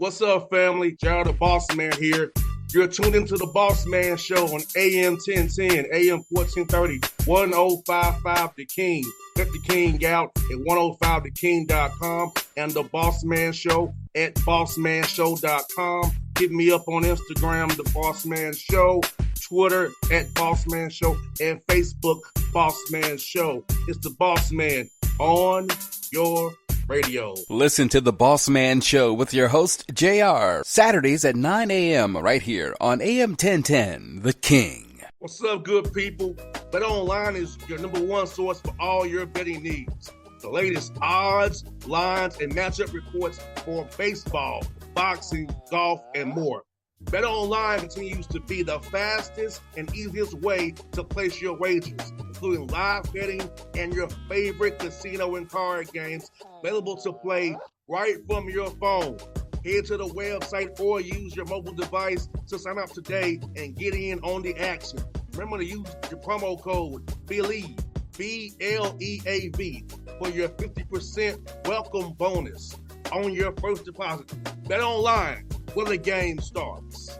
What's up, family? Gerald the Bossman here. You're tuned into the Bossman Show on AM 1010, AM 1430, 1055 The King. Check The King out at 105theking.com and the Bossman Show at bossmanshow.com. Hit me up on Instagram, The Bossman Show, Twitter at Bossman Show, and Facebook, Bossman Show. It's the Bossman on your radio. Listen to the Bossman Show with your host, JR, Saturdays at 9 a.m. right here on AM 1010, The King. What's up, good people? BetOnline is your number one source for all your betting needs. The latest odds, lines, and matchup reports for baseball, boxing, golf, and more. BetOnline continues to be the fastest and easiest way to place your wagers, including live betting and your favorite casino and card games available to play right from your phone. Head to the website or use your mobile device to sign up today and get in on the action. Remember to use your promo code BELIEVE, BLEAV, for your 50% welcome bonus on your first deposit. BetOnline, where the game starts.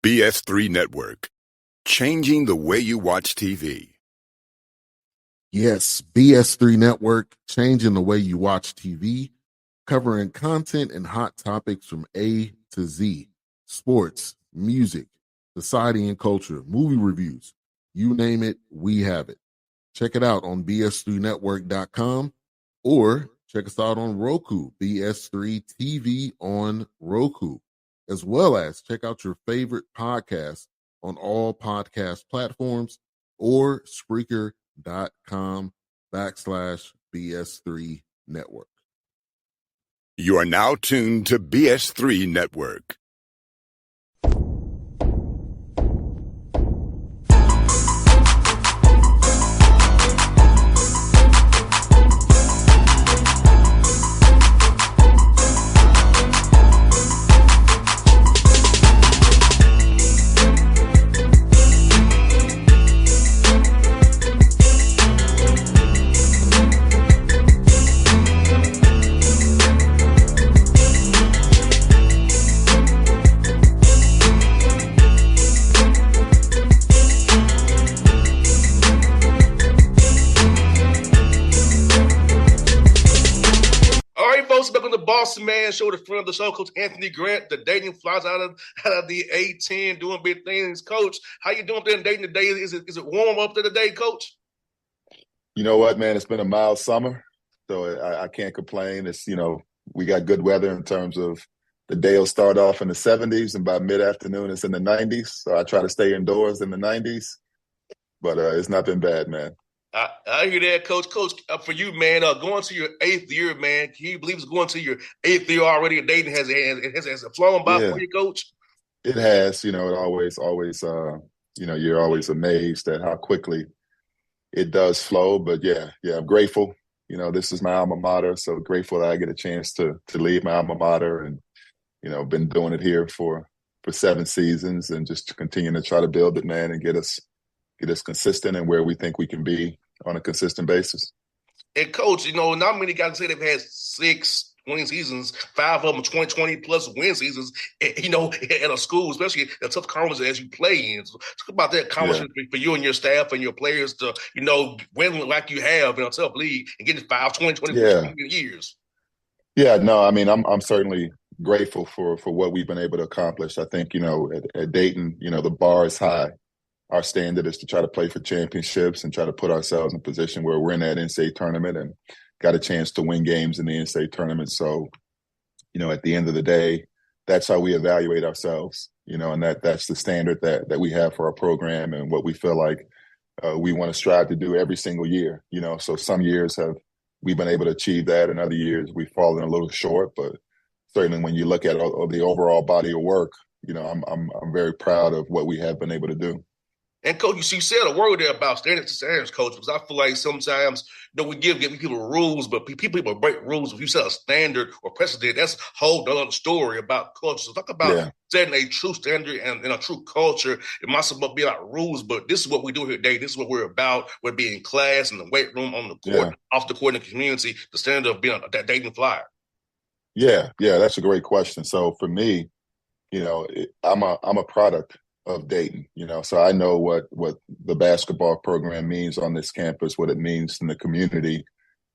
BS3 Network, changing the way you watch TV. Yes, BS3 Network, changing the way you watch TV, covering content and hot topics from A to Z, sports, music, society and culture, movie reviews, you name it, we have it. Check it out on bs3network.com or check us out on Roku, BS3 TV on Roku, as well as check out your favorite podcast on all podcast platforms or Spreaker.com/BS3 Network. You are now tuned to BS3 Network. Bossman Show, the friend of the show, Coach Anthony Grant, the Dayton Flies out of the A10, doing big things. Coach, how you doing there in Dayton today? Is it warm up there today, Coach? You know what, man? It's been a mild summer, so I can't complain. It's, we got good weather in terms of the day will start off in the 70s, and by mid-afternoon it's in the 90s. So I try to stay indoors in the 90s, but it's not been bad, man. I hear that, Coach. Coach, for you, man, going to your 8th year, man, can you believe it's going to your 8th year already? And Dayton has it flown by for you, Coach? It has. It always, you're always amazed at how quickly it does flow. But yeah, I'm grateful. This is my alma mater, so grateful that I get a chance to lead my alma mater, and been doing it here for 7 seasons, and just to continue to try to build it, man, and get us consistent and where we think we can be on a consistent basis. And Coach, not many guys say they've had 6 winning seasons, 5 of them 20 plus win seasons, at a school, especially a tough conference as you play in. So talk about that accomplishment for you and your staff and your players to, win like you have in a tough league and getting 20 years. Yeah, no, I mean, I'm certainly grateful for what we've been able to accomplish. I think, at Dayton, the bar is high. Our standard is to try to play for championships and try to put ourselves in a position where we're in that NCAA tournament and got a chance to win games in the NCAA tournament. So, at the end of the day, that's how we evaluate ourselves, and that's the standard that we have for our program and what we feel like we want to strive to do every single year. So some years we've been able to achieve that, and other years we've fallen a little short. But certainly when you look at the overall body of work, I'm very proud of what we have been able to do. And, Coach, you said a word there about standards, Coach, because I feel like sometimes, we give people rules, but people break rules. If you set a standard or precedent, that's a whole other story about culture. So talk about setting a true standard and a true culture. It might be about rules, but this is what we do here today. This is what we're about. We're being class in the weight room, on the court, off the court, in the community, the standard of being a Dayton Flyer. Yeah, that's a great question. So for me, I'm a product of Dayton, so I know what the basketball program means on this campus, what it means in the community,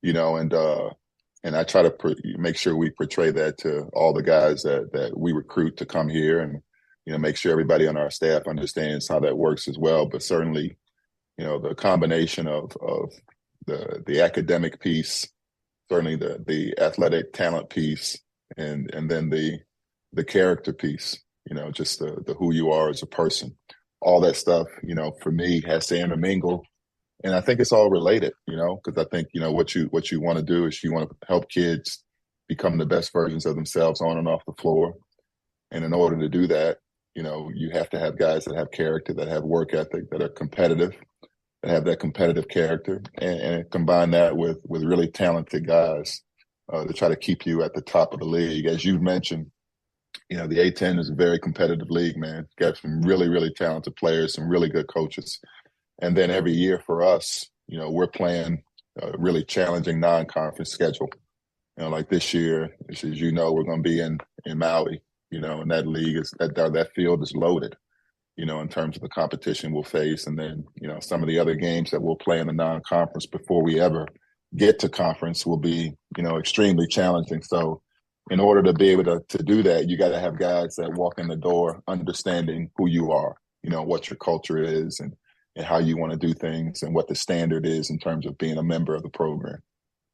and I try to make sure we portray that to all the guys that we recruit to come here, and make sure everybody on our staff understands how that works as well. But certainly, the combination of the academic piece, certainly the athletic talent piece, and then the character piece, just the who you are as a person. All that stuff, for me has to intermingle. And I think it's all related, because I think, what you want to do is you want to help kids become the best versions of themselves on and off the floor. And in order to do that, you have to have guys that have character, that have work ethic, that are competitive, that have that competitive character, and combine that with really talented guys to try to keep you at the top of the league. As you've mentioned, the A10 is a very competitive league, man. Got some really, really talented players, some really good coaches. And then every year for us, we're playing a really challenging non-conference schedule. Like this year, as you know, we're going to be in Maui, and that league that field is loaded, in terms of the competition we'll face. And then, some of the other games that we'll play in the non-conference before we ever get to conference will be, extremely challenging. So in order to be able to do that, you got to have guys that walk in the door understanding who you are, what your culture is and how you want to do things and what the standard is in terms of being a member of the program.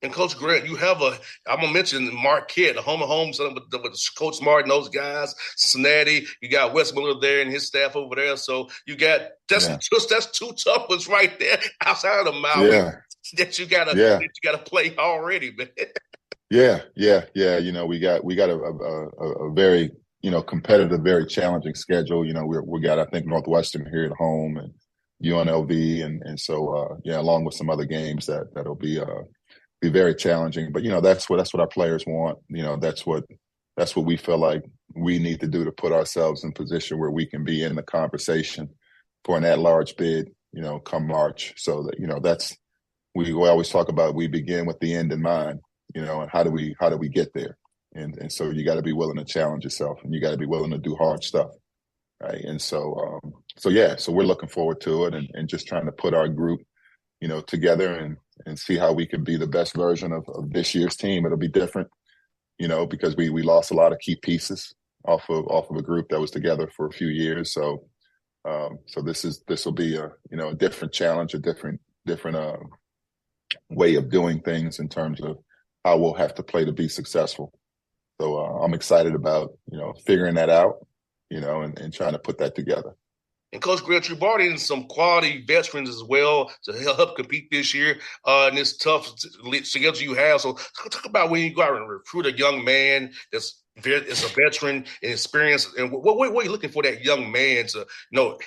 And Coach Grant, you have I'm going to mention Marquette, the home of homes with Coach Martin, those guys, Cincinnati. You got Wes Miller there and his staff over there. So you got, that's two tough ones right there outside of Maui that you got to play already, man. Yeah. We got a very, competitive, very challenging schedule. We got, I think, Northwestern here at home and UNLV. And so, along with some other games that'll be very challenging. But, that's what our players want. That's what we feel like we need to do to put ourselves in position where we can be in the conversation for an at-large bid, come March. So that, we always talk about, we begin with the end in mind. And how do we get there? And so you got to be willing to challenge yourself, and you got to be willing to do hard stuff, right? And so we're looking forward to it, and just trying to put our group, together and see how we can be the best version of this year's team. It'll be different, because we lost a lot of key pieces off of a group that was together for a few years. So this will be a different challenge, a different way of doing things in terms of how we'll have to play to be successful. So I'm excited about, figuring that out, and trying to put that together. And Coach Grant, you brought in some quality veterans as well to help compete this year in this tough schedule you have. So talk about when you go out and recruit a young man that's a veteran and experienced, and what are you looking for that young man to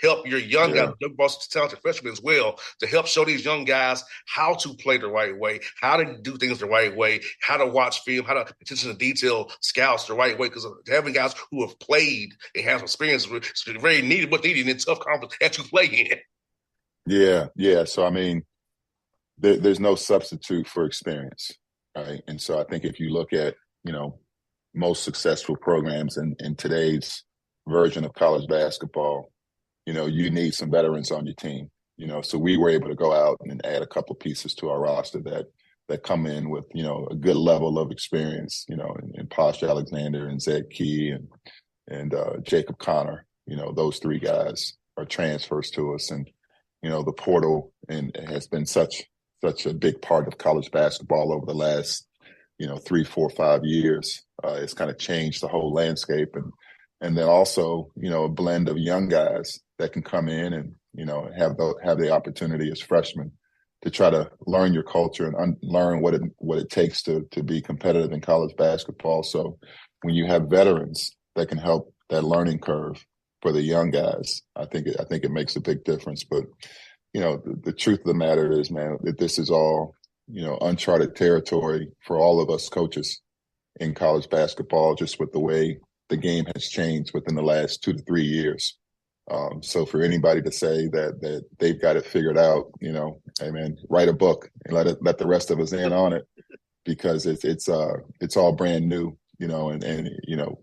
help your young guys, talented freshmen as well, to help show these young guys how to play the right way, how to do things the right way, how to watch film, how to pay attention to detail, scouts the right way, because having guys who have played and have experience is very needed in tough conference that you play in. Yeah. So I mean, there's no substitute for experience, right? And so I think if you look at most successful programs in today's version of college basketball, you need some veterans on your team. So we were able to go out and add a couple of pieces to our roster that come in with, a good level of experience, in Posh Alexander and Zed Key and Jacob Connor. Those three guys are transfers to us. And, the portal has been such a big part of college basketball over the last 3, 4, 5 years. It's kind of changed the whole landscape, and then also a blend of young guys that can come in and have the opportunity as freshmen to try to learn your culture and learn what it takes to be competitive in college basketball. So when you have veterans that can help that learning curve for the young guys, I think it makes a big difference. But the truth of the matter is, man, that this is all uncharted territory for all of us coaches in college basketball, just with the way the game has changed within the last 2 to 3 years. So for anybody to say that they've got it figured out, hey man, write a book and let the rest of us in on it, because it's all brand new, and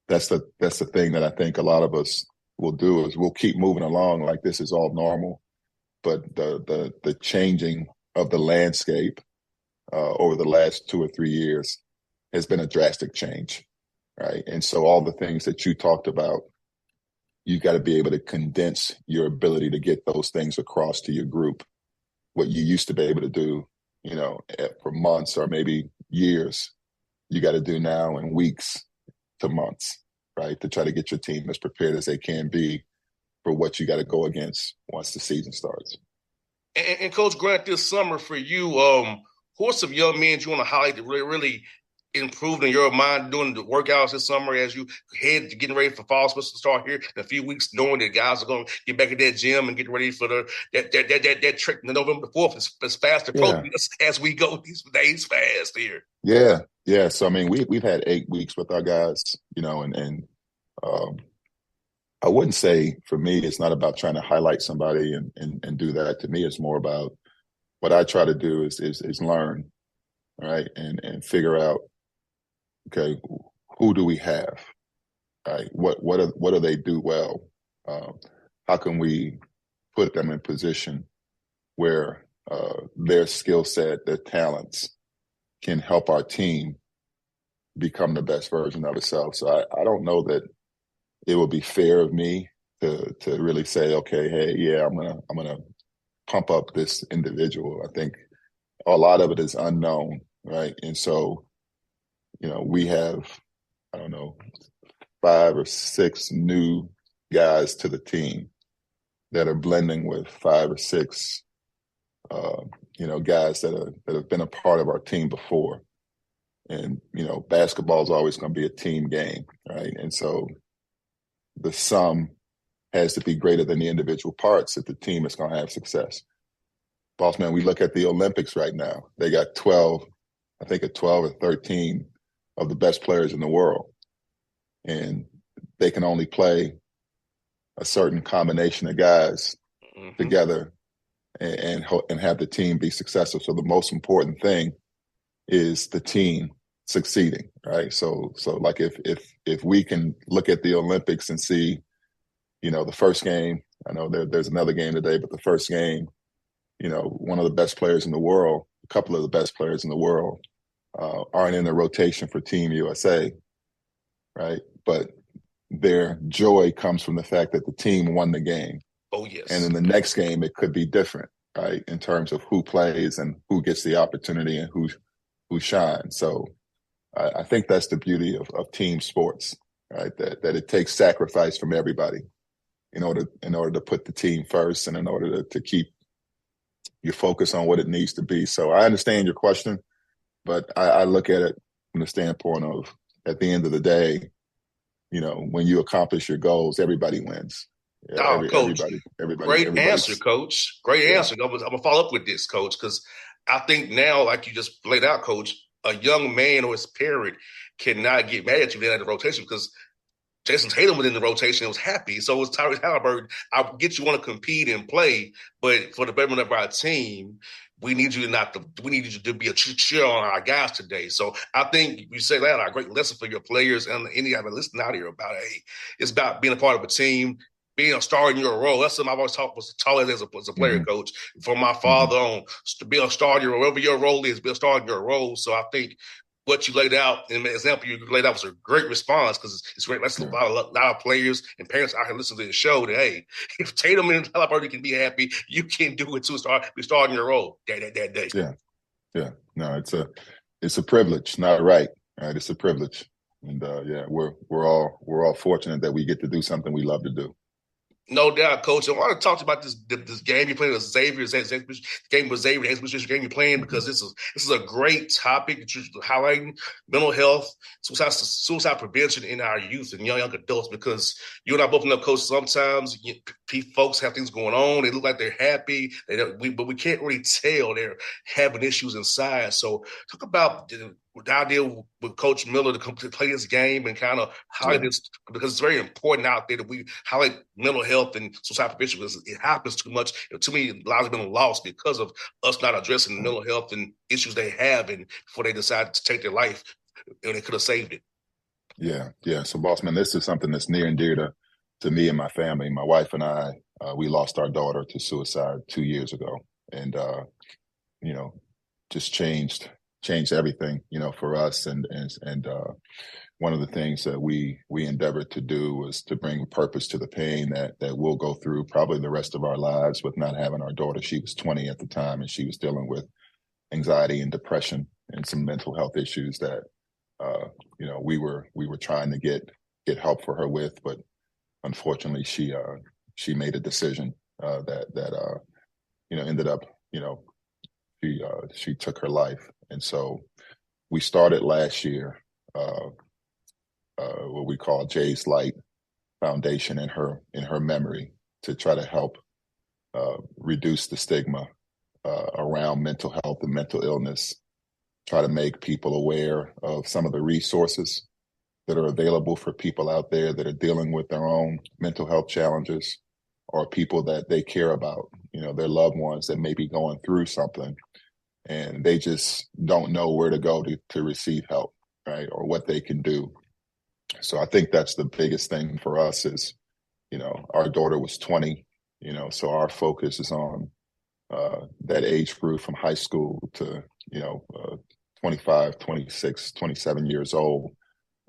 that's the thing that I think a lot of us will do is we'll keep moving along like this is all normal, but the changing of the landscape over the last 2 or 3 years has been a drastic change, right? And so all the things that you talked about, you've got to be able to condense your ability to get those things across to your group. What you used to be able to do, for months or maybe years, you got to do now in weeks to months, right? To try to get your team as prepared as they can be for what you got to go against once the season starts. And Coach Grant, this summer for you, who are some young men you want to highlight that really improved in your mind doing the workouts this summer as you head to getting ready for fall supposed to start here in a few weeks, knowing that guys are going to get back in that gym and get ready for that trip November 4th is fast approaching us as we go these days fast here. Yeah. So I mean, we've had 8 weeks with our guys, and I wouldn't say for me it's not about trying to highlight somebody and do that. To me, it's more about what I try to do is learn, right, and figure out, okay, who do we have, right? What do they do well? How can we put them in position where their skill set, their talents can help our team become the best version of itself? So I don't know that it would be fair of me to really say, okay, hey, yeah, I'm gonna pump up this individual. I think a lot of it is unknown, right? And so, we have, I don't know, 5 or 6 new guys to the team that are blending with 5 or 6, guys that have been a part of our team before. And, basketball is always going to be a team game, right? And so the sum has to be greater than the individual parts if the team is going to have success. Bossman, we look at the Olympics right now. They got 12 or 13 of the best players in the world. And they can only play a certain combination of guys together and have the team be successful. So the most important thing is the team succeeding, right? So like if we can look at the Olympics and see, the first game, I know there's another game today, but the first game, one of the best players in the world, a couple of the best players in the world aren't in the rotation for Team USA, right? But their joy comes from the fact that the team won the game. Oh, yes. And in the next game, it could be different, right? In terms of who plays and who gets the opportunity and who shines. So I think that's the beauty of team sports, right? That it takes sacrifice from everybody in order to put the team first and in order to keep your focus on what it needs to be. So I understand your question, but I look at it from the standpoint of, at the end of the day, when you accomplish your goals, everybody wins. Coach, great answer, Coach. Great answer. I'm going to follow up with this, Coach, because I think now, like you just laid out, Coach, a young man or his parent cannot get mad at you in the rotation because Jason Tatum was in the rotation and was happy. So was Tyrese Halliburton. I get you want to compete and play, but for the betterment of our team, we need you to be a cheer on our guys today. So I think you say that a great lesson for your players and any other listening out here about, hey, it's about being a part of a team, being a star in your role. That's something I've always taught as a player, Coach. From my father on, to be a star in your role, whatever your role is, be a star in your role. So I think what you laid out in the example you laid out was a great response because it's great. That's a lot of players and parents out here listening to the show that, hey, if Tatum and Halliburton can be happy, you can do it too. Be starting your role that day. Yeah. No, it's a privilege, not right. Right. It's a privilege. And we're all fortunate that we get to do something we love to do. No doubt, Coach. I want to talk about this game you're playing with Xavier, game with Xavier, the game you're playing, because this is a great topic that you're highlighting: mental health, suicide prevention in our youth and young adults. Because you and I both know, Coach, sometimes folks have things going on. They look like they're happy, but we can't really tell they're having issues inside. So talk about the idea with Coach Miller to play this game and kind of highlight this, because it's very important out there that we highlight mental health and suicide prevention, because it happens too much. Too many lives have been lost because of us not addressing mental health and issues they have, and before they decide to take their life, and they could have saved it. Yeah, yeah. So, Bossman, this is something that's near and dear to me and my family. My wife and I, we lost our daughter to suicide 2 years ago, and you know, just changed everything, for us. And one of the things that we endeavored to do was to bring purpose to the pain that we'll go through probably the rest of our lives with not having our daughter. She was 20 at the time, and she was dealing with anxiety and depression and some mental health issues that we were trying to get help for her with, but unfortunately she made a decision that ended up, she took her life. And so we started last year what we call Jay's Light Foundation in her memory to try to help reduce the stigma around mental health and mental illness, try to make people aware of some of the resources that are available for people out there that are dealing with their own mental health challenges, or people that they care about, their loved ones that may be going through something and they just don't know where to go to receive help, right? Or what they can do. So I think that's the biggest thing for us is, our daughter was 20, so our focus is on that age group from high school to, 25, 26, 27 years old,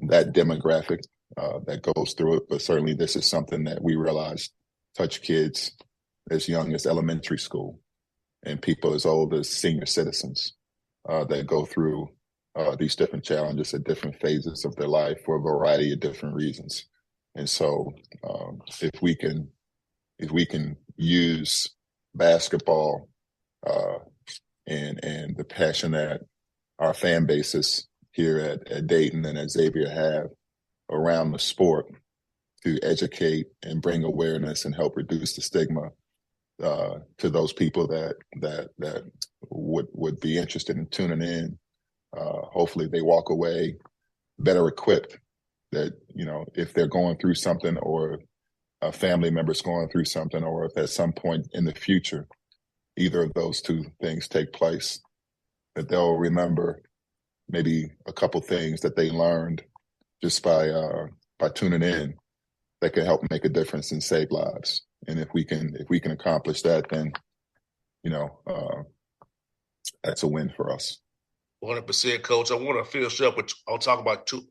that demographic that goes through it. But certainly this is something that we realized touch kids as young as elementary school and people as old as senior citizens that go through these different challenges at different phases of their life for a variety of different reasons. And so if we can use basketball and the passion that our fan bases here at Dayton and at Xavier have around the sport to educate and bring awareness and help reduce the stigma to those people that would be interested in tuning in. Hopefully they walk away better equipped that, if they're going through something or a family member's going through something, or if at some point in the future, either of those two things take place, that they'll remember maybe a couple things that they learned just by tuning in that can help make a difference and save lives. And if we can accomplish that, then that's a win for us. 100%, Coach. I want to finish up with. I'll talk about some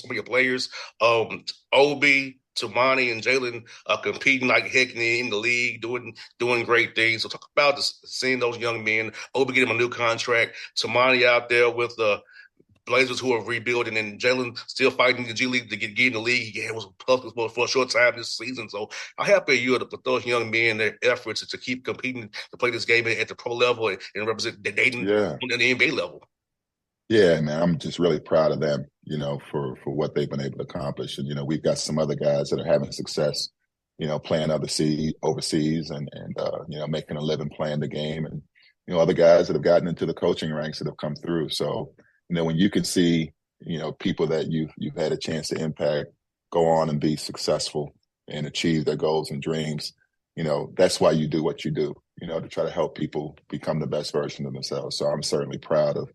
of your players. Obi, Tamani, and Jalen competing like heck in the league, doing great things. So talk about seeing those young men. Obi getting a new contract. Tamani out there with the Blazers who are rebuilding, and Jalen still fighting the G League to get in the league. He was public for a short time this season. So how happy are you with those young men, their efforts to keep competing to play this game at the pro level and represent the Dayton on the NBA level? Yeah, man, I'm just really proud of them, for what they've been able to accomplish. And, we've got some other guys that are having success, playing overseas and making a living playing the game. And, other guys that have gotten into the coaching ranks that have come through. So, when you can see, people that you've had a chance to impact go on and be successful and achieve their goals and dreams, that's why you do what you do, to try to help people become the best version of themselves. So I'm certainly proud of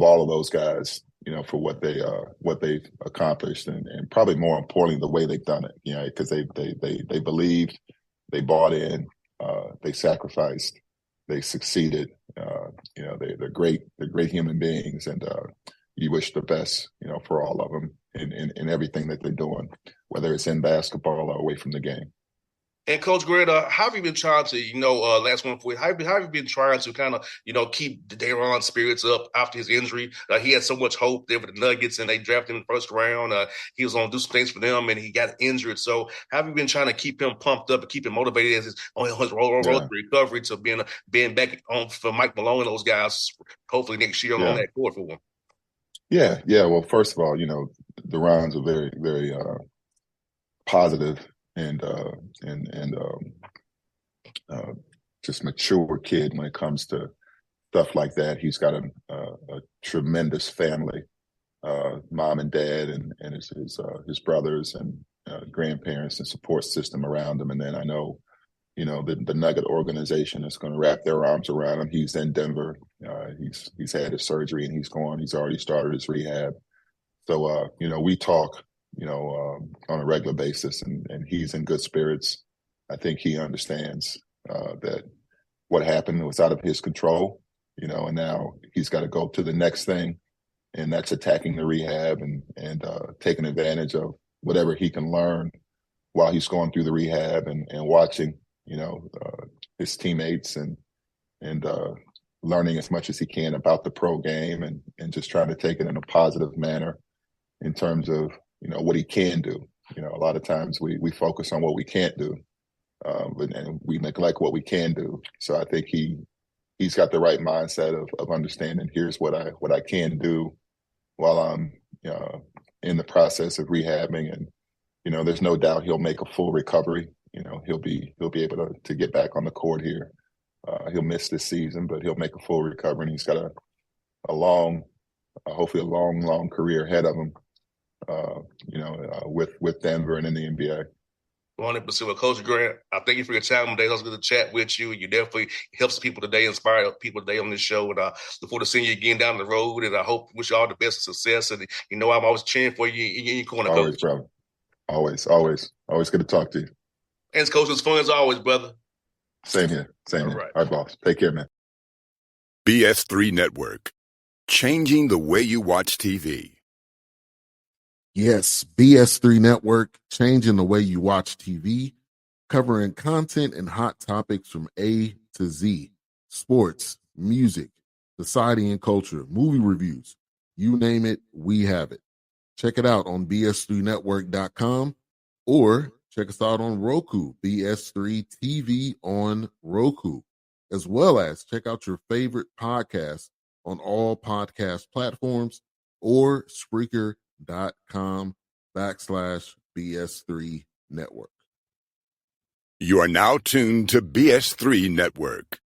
all of those guys, for what they've accomplished, and probably more importantly, the way they've done it, because they believed, they bought in, they sacrificed, they succeeded. They're great human beings, and you wish the best, for all of them in everything that they're doing, whether it's in basketball or away from the game. And Coach Greta, how have you been trying to, last one for you, how have you been trying to kind of, keep Daron's spirits up after his injury? He had so much hope there with the Nuggets, and they drafted him in the first round. He was going to do some things for them, and he got injured. So how have you been trying to keep him pumped up and keep him motivated as on his road to recovery to being back on for Mike Malone and those guys, hopefully next year on that court for him? Yeah. Well, first of all, Daron's a very, very positive and just mature kid when it comes to stuff like that. He's got a tremendous family, mom and dad, and his brothers and grandparents and support system around him. And then I know, the Nugget organization is going to wrap their arms around him. He's in Denver. He's had his surgery and he's already started his rehab. So, we talk, on a regular basis, and he's in good spirits. I think he understands that what happened was out of his control, and now he's got to go to the next thing, and that's attacking the rehab and taking advantage of whatever he can learn while he's going through the rehab and watching, his teammates and learning as much as he can about the pro game and just trying to take it in a positive manner in terms of, what he can do. A lot of times we focus on what we can't do, and we neglect what we can do. So I think he's got the right mindset of understanding here's what I can do while I'm in the process of rehabbing. And, there's no doubt he'll make a full recovery. He'll be able to get back on the court here. He'll miss this season, but he'll make a full recovery, and he's got hopefully a long career ahead of him, with Denver and in the NBA. 100%. Well, Coach Grant, I thank you for your time today. It was good to chat with you. You definitely helps people today, inspire people today on this show. And I look forward to seeing you again down the road. And I wish you all the best of success. And I'm always cheering for you in your corner, always, Coach. Brother. Always good to talk to you. And Coach, it's fun as always, brother. Same here. All right. All right, boss. Take care, man. BS3 Network. Changing the way you watch TV. Yes, BS3 Network, changing the way you watch TV, covering content and hot topics from A to Z, sports, music, society and culture, movie reviews, you name it, we have it. Check it out on bs3network.com or check us out on Roku, BS3 TV on Roku, as well as check out your favorite podcast on all podcast platforms or Spreaker.com/BS3 Network. You are now tuned to BS3 Network.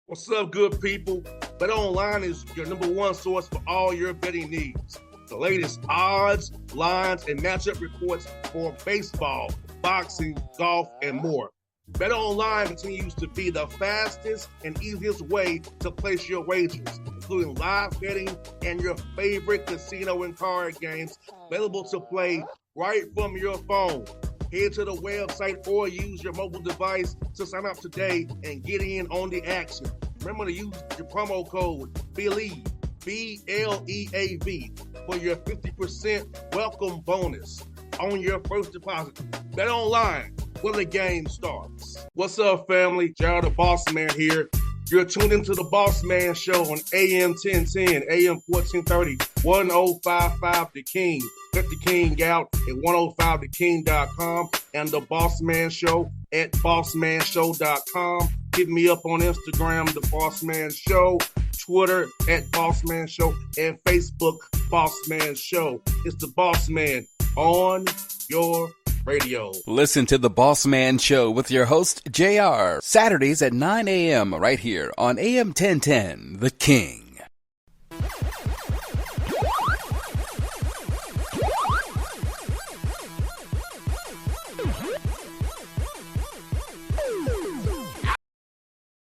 What's up, good people? Bet Online is your number one source for all your betting needs. The latest odds, lines, and matchup reports for baseball, boxing, golf, and more. Bet Online continues to be the fastest and easiest way to place your wagers, including live betting and your favorite casino and card games available to play right from your phone. Head to the website or use your mobile device to sign up today and get in on the action. Remember to use your promo code BELIEVE, BLEAV, for your 50% welcome bonus on your first deposit. Bet Online, where the game starts. What's up, family? Jared the Bossman here. You're tuned into the Bossman Show on AM 1010, AM 1430, 1055 The King. Let the King out at 105theking.com and the Bossman Show at bossmanshow.com. Hit me up on Instagram, the Bossman Show, Twitter at Bossman Show, and Facebook, Bossman Show. It's the Bossman on your radio. Listen to the Bossman Show with your host, JR, Saturdays at 9 a.m. right here on AM 1010, The King.